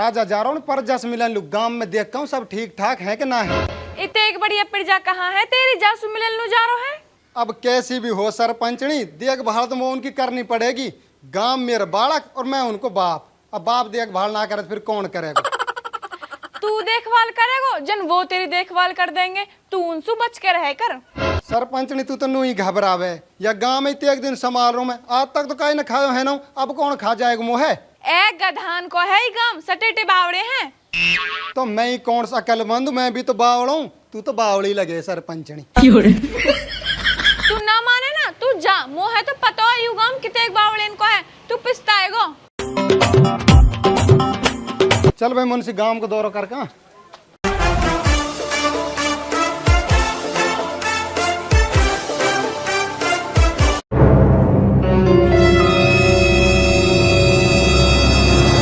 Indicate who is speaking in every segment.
Speaker 1: राजा जा रहा हूँ पर जस मिलन लू गांव में देख हूँ सब ठीक ठाक है कि ना है।
Speaker 2: इतने एक बढ़िया पिरजा कहाँ है तेरी जासू मिलन नु जा रहा है।
Speaker 1: अब कैसी भी हो सरपंचनी देखभाल तो मैं उनकी करनी पड़ेगी। गांव मेरा बालक और मैं उनको बाप। अब बाप देखभाल ना करे तो फिर कौन करेगा।
Speaker 2: तू देखभाल करेगो जन वो तेरी देखभाल कर देंगे, तू उनसे बच के रह कर।
Speaker 1: सरपंचनी तू तो नू ही घबरावे या गांव में एक दिन संभाल रहा मैं आज तक तो कहीं न खायो है ना। अब कौन खा जाएगा मोहे।
Speaker 2: एक गधान को है ही गांव सटेटे बावड़े हैं।
Speaker 1: तो मैं ही कौन सा अकलमंद, मैं भी तो बावड़ा हूँ। तू तो बावड़ी लगे सरपंचनी।
Speaker 2: तू ना माने ना तू जा, मोह है तो पता है यू गांव कितने बावड़े इनको है, तू पिस्ताएगो।
Speaker 1: चल भाई मुंशी गांव को दौरा कर कहाँ।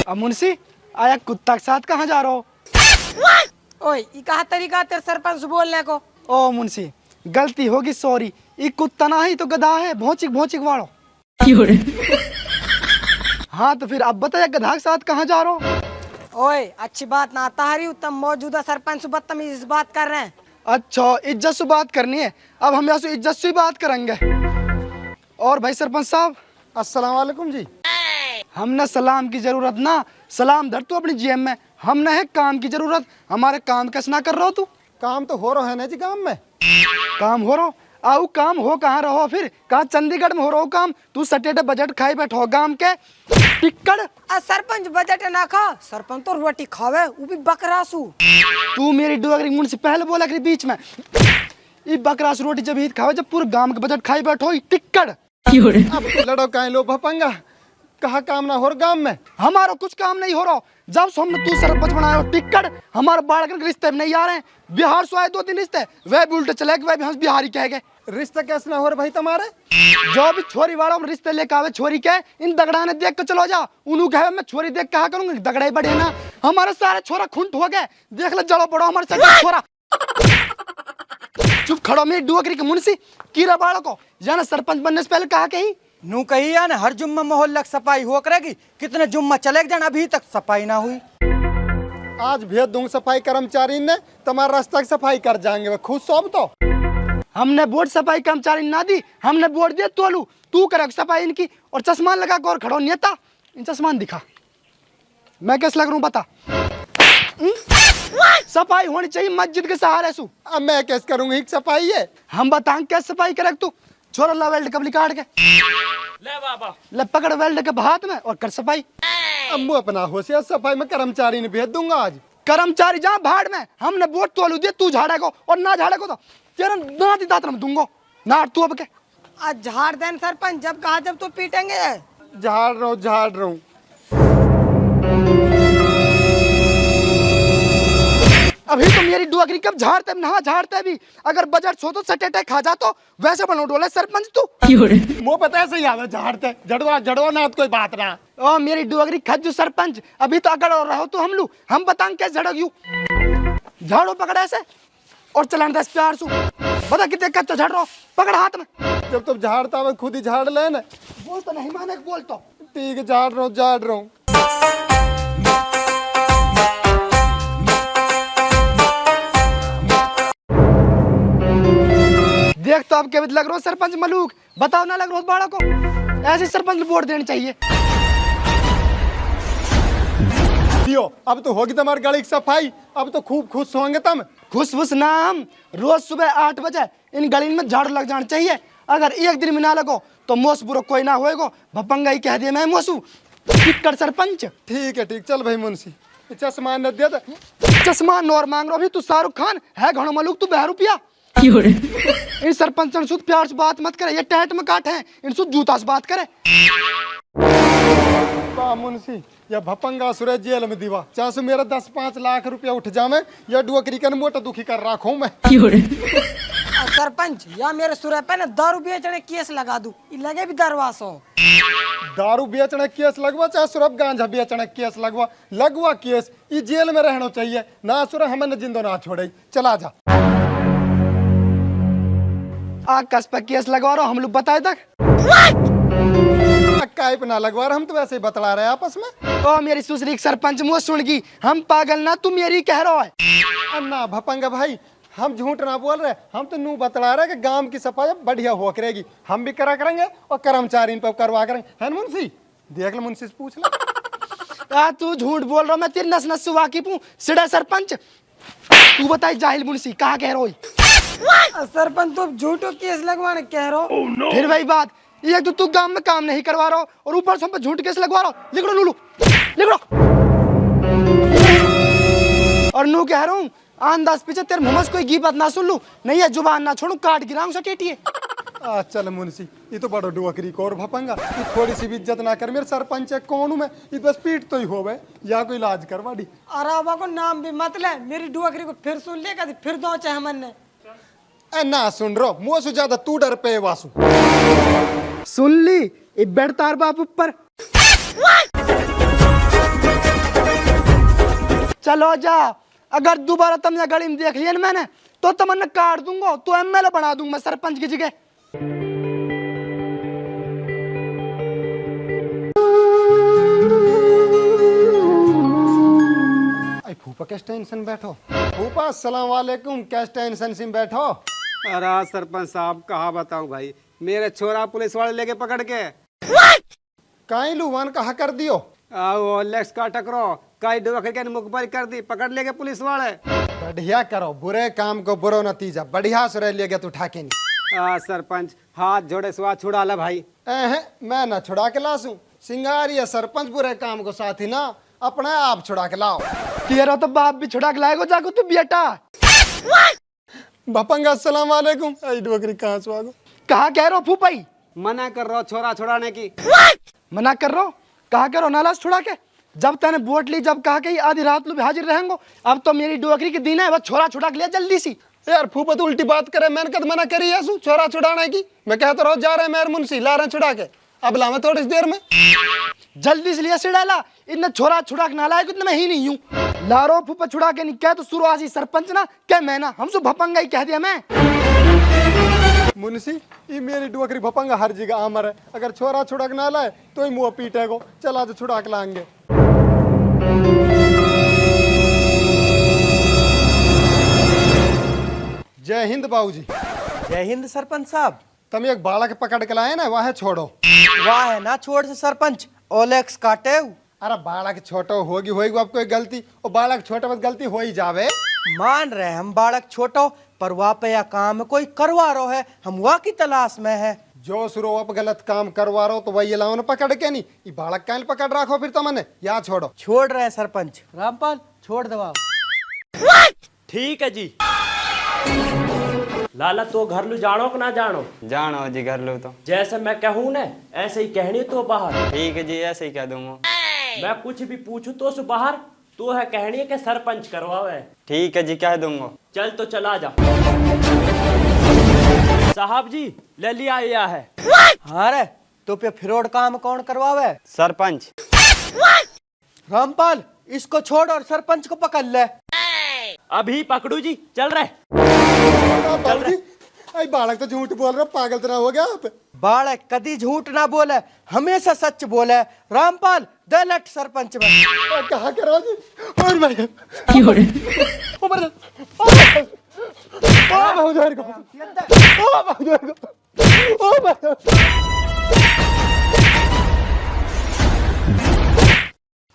Speaker 3: अब मुंशी आया कुत्ता के साथ कहाँ जा रहा हो?
Speaker 4: ओए ई कहा तरीका तेरे सरपंच बोलने को।
Speaker 3: ओ मुंशी गलती होगी सॉरी। ये कुत्ता ना ही तो गधा है, भौचिक भौचिक वाड़ो। हाँ तो फिर अब बताया गधा के साथ कहाँ जा रहा हो?
Speaker 4: ओए अच्छी बात ना तारी उत्तम मौजूदा सरपंच बदतमीज इस बात कर रहे हैं।
Speaker 3: अच्छा इज्जत से बात करनी है, अब हम यहाँ से इज्जत से बात करेंगे। और भाई सरपंच साहब
Speaker 1: अस्सलाम वालेकुम जी।
Speaker 3: हमने सलाम की जरूरत ना, सलाम धर तू अपनी जेब में। हमने है काम की जरूरत, हमारे काम कैसे ना कर रहा हो तू?
Speaker 1: काम तो हो रहा है ना जी गांव में।
Speaker 3: काम हो रहा आओ काम हो कहाँ रहो फिर? कहाँ चंडीगढ़ में हो रहा काम? तू सटेटे बजट खाई बैठो गांव के टिक्कड़।
Speaker 4: सरपंच बजट ना खा, सरपंच तो रोटी खावे वो भी बकरासू।
Speaker 3: तू मेरी डोगरी मुंह से पहले बोला कि बीच में ये बकरास रोटी जब ईद खावे जब पूरे गांव के बजट खाई बैठो टिक्कड़।
Speaker 1: अब लड़ो कहीं लो भपंगा, कहा काम ना हो रहा गांव में।
Speaker 3: हमारा कुछ काम नहीं हो रहा, जब से हमने तू सरपंच बनाया टिक्कड़ हमारे बाढ़ के रिश्ते नहीं आ रहे हैं। बिहार से आए 2-3 रिश्ते वह भी उल्टे चले गए, हम बिहारी कह गए।
Speaker 1: रिश्ता कैसे ना हो रहा भाई तुम्हारे?
Speaker 3: जो भी छोरी वालों में रिश्ते लेके आवे छोरी के इन दगड़ा ने देख के चलो जा। उन्होंने कहे मैं छोरी देख कहा करूंगी, दगड़ा ही बढ़े ना। हमारे सारे छोरा खुंट हो गए, देख ले जड़ो पड़ो हमारे सारे छोरा। चुप खड़ो मेरी डुअकरी के मुंशी कीड़ा बाड़ो को जाना सरपंच बनने से पहले कहा कहीं
Speaker 4: नू कही या ना हर जुम्मा मोहल्ला सफाई हो करेगी। कितने जुम्मा चले जान अभी तक सफाई ना हुई।
Speaker 1: आज भेज दूंगा सफाई कर्मचारी ने, तुम्हारा रास्ता की सफाई कर जाएंगे खुद सब। तो
Speaker 3: हमने बोर्ड सफाई कर्मचारी ना दी, हमने बोर्ड दिया तोलू। तू कर सफाई इनकी और चश्मा लगा कर खड़ो नेता। इन चश्मा दिखा मैं कैसे लग रहा हूँ बता। सफाई होनी चाहिए मस्जिद के सहारे सु।
Speaker 1: अब मैं कैसे करूंगी सफाई है?
Speaker 3: हम बताएं कैसे सफाई करे तू। छोरा ला वेल्ड कबली काट के
Speaker 5: ले बाबा
Speaker 3: ले पकड़ वेल्ड के हाथ में और कर सफाई।
Speaker 1: अम्बू अपना होशियार सफाई में कर्मचारी ने भेज दूंगा आज।
Speaker 3: कर्मचारी जहाँ भाड़ में हमने वोट तोलू दिए, तू झाड़ेगो और ना झाड़ेगो तो तेरा दांत दांत में दूंगो ना। तू अब के
Speaker 4: आज झाड़ देन सरपंच जब कहा जब तो पीटेंगे।
Speaker 1: झाड़ रहा हूँ।
Speaker 3: अभी तो मेरी डुअकरी कब झाड़ते नहा झाड़ते भी। अगर बजट छो तो सटेटे खा जा तो वैसे बनो डोले सरपंच तू।
Speaker 1: मुँह पता है सही आवे झाड़ते जड़वा ना कोई बात ना।
Speaker 3: ओ मेरी डुअकरी खज्जू सरपंच अभी तो अगर रहो तो हम बताएं कैसे झड़ोगी। झाड़ो पकड़ ऐसे और चलान 10 प्यार सु बता कितने कच्चा झाड़ रहा पकड़ हाथ में।
Speaker 1: जब तुम झाड़ता है खुद ही झाड़ ले ना।
Speaker 3: बोल तो नहीं माने बोल तो
Speaker 1: ठीक है झाड़ रहा हूँ।
Speaker 3: देख तो अब क्या लग रहा हो सरपंच मलूक, बताओ ना लग रहा हो बाड़ा को? ऐसे सरपंच वोट देनी चाहिए।
Speaker 1: दियो अब तो होगी तुम्हारी गाड़ी की सफाई, अब तो खूब खुश होंगे तुम।
Speaker 3: खुश फुस नाम रोज सुबह 8 बजे इन गली में झाड़ू लग जाना चाहिए। अगर एक दिन में ना लगो तो मोस बुरो कोई ना होएगो। भपंगा ही कह दिया मैं मोसू टिक्कड़ सरपंच।
Speaker 1: ठीक है ठीक, चल भाई मुंशी चश्मा न दे।
Speaker 3: चश्मा नौर मांग रहा तू शाहरुख खान है घणो मलूक तू 10 रुपया। इन सरपंच सुध प्यार से बात मत करे, ये टैट में काट है इन सुध जूता से बात करे।
Speaker 1: मुंशी या भपंगा सुरे जेल में दीवा चाहे मेरा 10-5 लाख रुपया उठ जावे या डुअकरी का मोटा दुखी कर रखो मैं।
Speaker 4: सरपंच या मेरे सुरे पे ना दारू बेचने केस लगा दूं, लगे भी दरवासो।
Speaker 1: दारू बेचने केस लगवा चाहे सुरभ गांजा बेचने केस लगवा केस ये जेल में रहना चाहिए ना। सुर हमें न जिंदो ना छोड़े, चला जा।
Speaker 3: आग कस पे केस लगवा रहा हम लोग बताए तक।
Speaker 1: काइप ना लगवा रहे, हम तो वैसे ही बतला रहे हैं आपस में।
Speaker 3: ओ मेरी सुसरी सरपंच मुँह सुन गई, हम पागल ना तू मेरी कह रहा है।
Speaker 1: अन्ना भपंगा भाई, हम झूठ ना बोल रहे, हम तो नू बतला रहे कि गांव की सफाई बढ़िया हुआ करेगी, हम भी करा करेंगे और कर्मचारी इन पर करवा करेंगे, है ना मुंशी? देख लो मुंशी से पूछ लो।
Speaker 3: तू झूठ बोल रहा, मैं तेरी नस नस से वाकिफ हूँ। सिड़ा सरपंच तू बताई जाहिल मुंशी कहाँ कह रहा है?
Speaker 5: सरपंच तुम झूठो केस लगवाने कह रहे हो।
Speaker 3: फिर वही बात, ये तो तू गांव में काम नहीं करवा रहा हो और ऊपर से हम पे झूठ केस लगवा रहा हो। लिख लो लूलू, लिख लो। और नू कह रहा हूँ आंदाज पीछे तेरे मुंह से कोई गीबत ना सुन लूं, नहीं है जुबान ना छोड़ू, काट गिराऊं सकेटिए।
Speaker 1: चल मुंशी, ये तो बड़ो डुअकरी को और भपंगा, ये थोड़ी सी भी इज्जत ना कर, मेरे सरपंच है कौन हूँ मैं, ये बस पीट तो ही हो गए, या कोई इलाज करवा दी।
Speaker 5: अराबा को नाम भी मत ले, मेरी डुअकरी को फिर सुन ले, कभी फिर दो चाहे मन ने।
Speaker 1: ए ना सुन रो, मुँह से ज्यादा तू डर पे वासु।
Speaker 3: सुन ली ये बेड तार बाप ऊपर। चलो जा, अगर दोबारा तुमने गली में देख लिया ना मैंने तो तुमने काट दूंगा, तो एमएलए बना दूंगा मैं सरपंच की जगह।
Speaker 1: फूफा कैसे टेंशन बैठो, फूफा अस्सलाम वालेकुम, कैसे टेंशन से बैठो।
Speaker 6: अरे सरपंच साहब कहाँ बताऊं भाई, मेरे छोरा पुलिस वाले लेके पकड़ के
Speaker 1: काई लुवान कहा कर दियो।
Speaker 6: वो लेक्स का टकरो कई डुअकरी के मुखबरी कर दी, पकड़ लेके पुलिस वाले।
Speaker 1: बढ़िया करो, बुरे काम को बुरा नतीजा, बढ़िया से रह लिया तू उठा के नहीं।
Speaker 6: सरपंच हाथ जोड़े सुहा छुड़ा ला भाई।
Speaker 1: मैं ना छुड़ा के लासूं, सिंगार या सरपंच बुरे काम को साथी ना, अपने आप छुड़ा के लाओ।
Speaker 3: तेरा तो बाप भी छुड़ा के लाएगा, जाको तू बेटा।
Speaker 1: भपंगा अस्सलाम वालेकुम, डुअकरी कहाँ से आ गो?
Speaker 3: कहा कह रहा फूफाई?
Speaker 6: मना कर रहा छोरा छुड़ाने की।
Speaker 3: मना कर रहा, कहा करो नालाज छुड़ा के। जब तैने वोट ली, जब कहा कि आधी रात लो भी हाजिर रहेंगे, अब तो मेरी डुअकरी के दिन है, बस छोरा छुड़ा के लिया जल्दी सी।
Speaker 1: यार फूफा तो उल्टी बात करे, मैंने कद मना करी है छोरा छुड़ाने की, मैं कहता रहो जा रहे मेरे मुंशी ला रहे छुड़ा के, अब लावे थोड़ी देर में।
Speaker 3: जल्दी से लिया सिड़ाला, इतना छोरा छुड़ा के ना लाए इतना मैं ही नहीं हूँ। लारो फूफा छुड़ा के नहीं कह तो शुरुआती सरपंच ना कह मैं ना, हम सब भपंगा ही कह दिया मैं।
Speaker 1: मुंशी ये मेरी डुअकरी भपंगा हर जगह आमर है, अगर छोरा छुड़ा के ना लाए तो ही मुँह पीटेगो, चला तो छुड़ा के लाएंगे। जय हिंद बाबूजी।
Speaker 4: जय हिंद सरपंच साहब।
Speaker 1: तुम एक बालक पकड़ के लाए ना, वह छोड़ो।
Speaker 4: वाह है ना छोड़ से सरपंच, ओलेक्स काटे।
Speaker 1: अरे बालक छोटो होगी अब कोई गलती, और बालक छोटे बस गलती हो ही जावे।
Speaker 4: मान रहे हम बालक छोटो, पर वहाँ पे या काम कोई करवा रो है, हम वहाँ की तलाश में है।
Speaker 1: जो सुरो अब गलत काम करवा रहो तो वही लाओ ना पकड़ के, नहीं ये बालक काल पकड़ रखो फिर तुमने, या छोड़ो।
Speaker 4: छोड़ रहे हैं सरपंच। रामपाल छोड़ दवा।
Speaker 7: ठीक है जी। लाला तो घर लू जानो कि ना जानो?
Speaker 8: जानो जी घर लो तो।
Speaker 7: जैसे मैं कहूँ ना ऐसे ही कहनी तो बाहर।
Speaker 8: ठीक है जी, ऐसे ही कह दूंगा।
Speaker 7: मैं कुछ भी पूछूं तो सु बाहर, तो है कहनी के सरपंच करवावे।
Speaker 8: ठीक है जी, कह दूंगा।
Speaker 7: चल तो चला जा। साहब जी ले लिया आया है।
Speaker 4: हाँ रे, तो पे फिरोड काम कौन करवावे?
Speaker 8: सरपंच।
Speaker 4: रामपाल इसको छोड़ और सरपंच को पकड़ ले।
Speaker 7: अभी पकड़ू जी, चल रहे।
Speaker 1: बाबूजी आई बालक तो झूठ बोल रहा, पागल तरह हो गया आप।
Speaker 4: बालक कदी झूठ ना बोले, हमेशा सच बोले। रामपाल दे लट सरपंच में।
Speaker 1: कहा करो जी, और भाई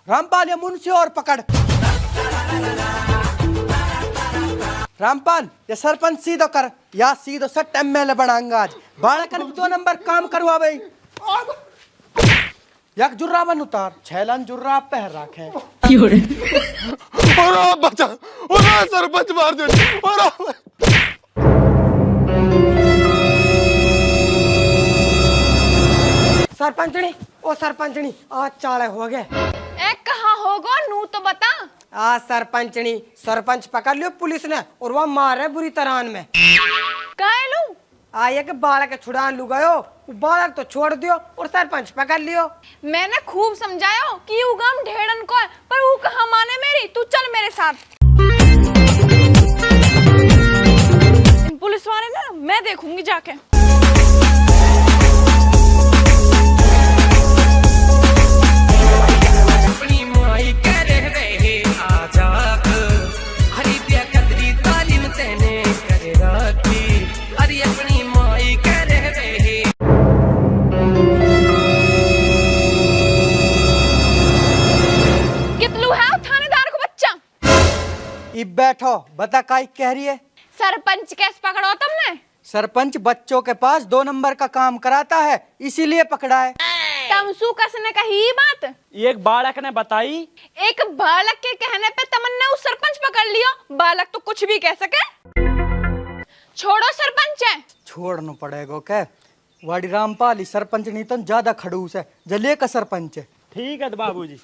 Speaker 4: रामपाल ये मुंशी और पकड़। रामपाल ये सरपंच सीधो कर, या सीधो सट एमएलए बनाऊंगा आज। बालकन 2 नंबर काम करवावे। यक जुर्राबन उतार, 6 लान जुर्राब पहन रखे।
Speaker 1: और बचा, और सरपंच मार दे, और
Speaker 5: सरपंचनी ओ सरपंचनी आज चाले हो गए।
Speaker 2: ए कहाँ होगा नू तो बता।
Speaker 5: आज सरपंचनी सरपंच पकड़ लियो पुलिस ने, और वह मारे बुरी तरह में।
Speaker 2: कहे लू
Speaker 5: आये के बालक के छुड़ान लू गयो, बालक तो छोड़ दियो और सरपंच पकड़ लियो।
Speaker 2: मैंने खूब समझायो कि उगम ढेड़न को है, पर वो कहाँ माने मेरी। तू चल मेरे साथ। पुलिस वाले ना मैं देखूंगी जाके।
Speaker 4: बैठो, बता काई कह रही है।
Speaker 2: सरपंच कैसे पकड़ो तुमने?
Speaker 4: सरपंच बच्चों के पास 2 नंबर का काम कराता है, इसीलिए पकड़ा है।
Speaker 2: तमसू कसने कही बात?
Speaker 7: एक बालक ने बताई।
Speaker 2: एक बालक के कहने पे तमन्ना उस सरपंच पकड़ लियो? बालक तो कुछ भी कह सके। छोड़ो सरपंच है।
Speaker 4: छोड़ना पड़ेगा क्या? वाड़ी रामपाल ही सरपंच नहीं तो ज्यादा खड़ूस है, जले का सरपंच है।
Speaker 7: ठीक है बाबूजी।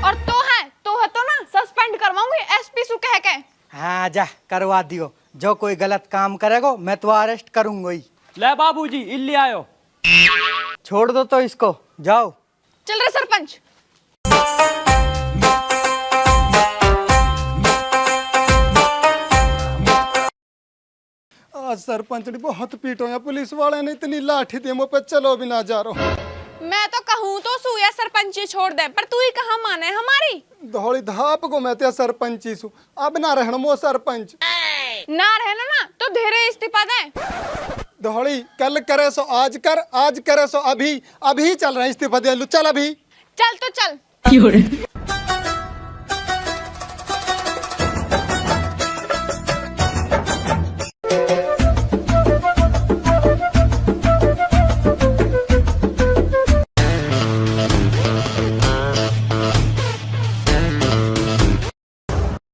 Speaker 2: और तो है तो ना सस्पेंड करवाऊंगी एसपी सु कह के।
Speaker 4: हाँ जा करवा दियो, जो कोई गलत काम करेगा मैं तो अरेस्ट करूंगा ही।
Speaker 7: ले बाबूजी इल्ली आयो।
Speaker 4: छोड़ दो तो इसको, जाओ।
Speaker 2: चल रहे सरपंच।
Speaker 1: आज सरपंच ने बहुत पीटो है, पुलिस वाले ने इतनी लाठी दी मुझ पे, चलो भी ना जा रहा।
Speaker 2: मैं तो कहूँ तो सूया सरपंची छोड़ दे, पर तू ही कहाँ माने हमारी।
Speaker 1: धौली धाप को मैं सरपंची सु, अब ना रहना मो सरपंच।
Speaker 2: ना रहना ना तो धीरे इस्तीफा दे।
Speaker 1: धौली कल करे सो आज कर, आज करे सो अभी, अभी चल रहा है इस्तीफा दे लू, चल अभी।
Speaker 2: चल तो चल।